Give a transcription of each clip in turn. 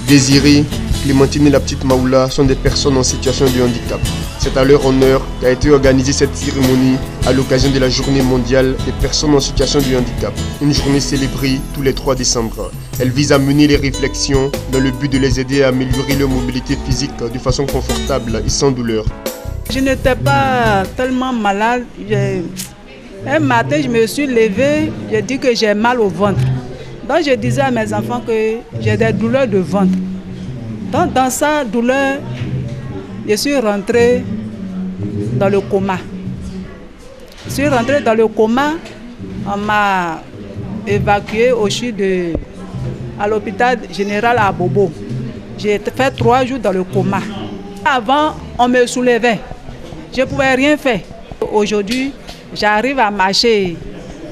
Désiré, Clémentine et la petite Maoula sont des personnes en situation de handicap. C'est à leur honneur qu'a été organisée cette cérémonie à l'occasion de la Journée mondiale des personnes en situation de handicap. Une journée célébrée tous les 3 décembre. Elle vise à mener les réflexions dans le but de les aider à améliorer leur mobilité physique de façon confortable et sans douleur. Je n'étais pas tellement malade. Un matin, je me suis levée, j'ai dit que j'ai mal au ventre. Donc je disais à mes enfants que j'ai des douleurs de ventre. Donc dans sa douleur, je suis rentrée dans le coma. Je suis rentrée dans le coma, on m'a évacuée à l'hôpital général à Bobo. J'ai fait 3 jours dans le coma. Avant, on me soulevait. Je ne pouvais rien faire. Aujourd'hui, j'arrive à marcher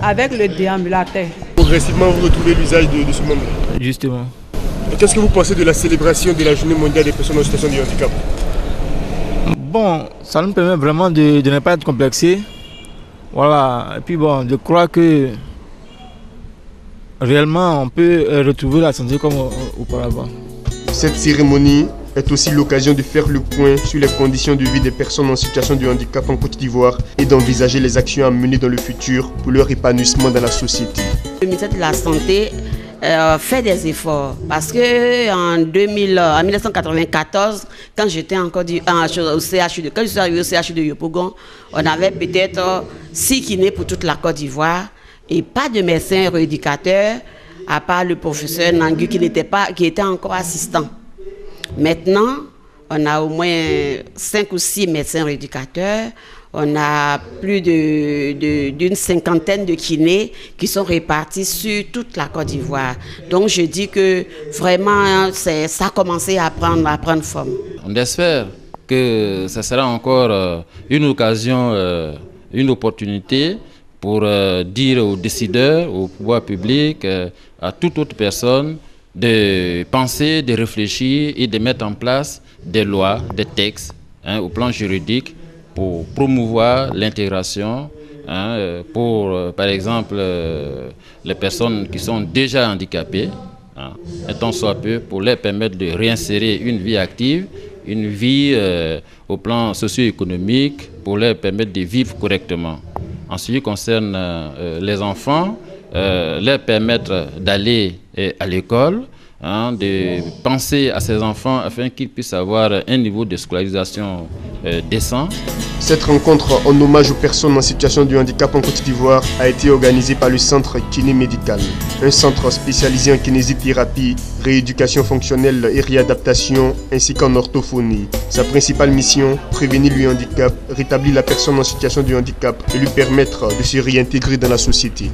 avec le déambulateur. Progressivement, vous retrouvez l'usage de ce moment. Justement. Qu'est-ce que vous pensez de la célébration de la Journée mondiale des personnes en situation de handicap? Bon, ça nous permet vraiment de ne pas être complexé. Voilà. Et puis bon, je crois que réellement, on peut retrouver la santé comme auparavant. Cette cérémonie est aussi l'occasion de faire le point sur les conditions de vie des personnes en situation de handicap en Côte d'Ivoire et d'envisager les actions à mener dans le futur pour leur épanouissement dans la société. Le ministère de la Santé fait des efforts parce que en 1994, quand j'étais encore au CHU quand je suis arrivé au CHU de Yopougon, on avait peut-être 6 kinés pour toute la Côte d'Ivoire et pas de médecin rééducateur à part le professeur Nangu qui était encore assistant. Maintenant, on a au moins 5 ou 6 médecins rééducateurs. On a plus d'une cinquantaine de kinés qui sont répartis sur toute la Côte d'Ivoire. Donc je dis que vraiment, ça a commencé à prendre forme. On espère que ce sera encore une occasion, une opportunité pour dire aux décideurs, au pouvoir public, à toute autre personne, de penser, de réfléchir et de mettre en place des lois, des textes au plan juridique pour promouvoir l'intégration, pour par exemple les personnes qui sont déjà handicapées, et tant soit peu pour leur permettre de réinsérer une vie active, une vie au plan socio-économique, pour leur permettre de vivre correctement. En ce qui concerne les enfants, leur permettre d'aller à l'école, de penser à ces enfants afin qu'ils puissent avoir un niveau de scolarisation décent. Cette rencontre en hommage aux personnes en situation de handicap en Côte d'Ivoire a été organisée par le Centre Kiné Médical, un centre spécialisé en kinésithérapie, rééducation fonctionnelle et réadaptation, ainsi qu'en orthophonie. Sa principale mission, prévenir le handicap, rétablir la personne en situation de handicap et lui permettre de se réintégrer dans la société.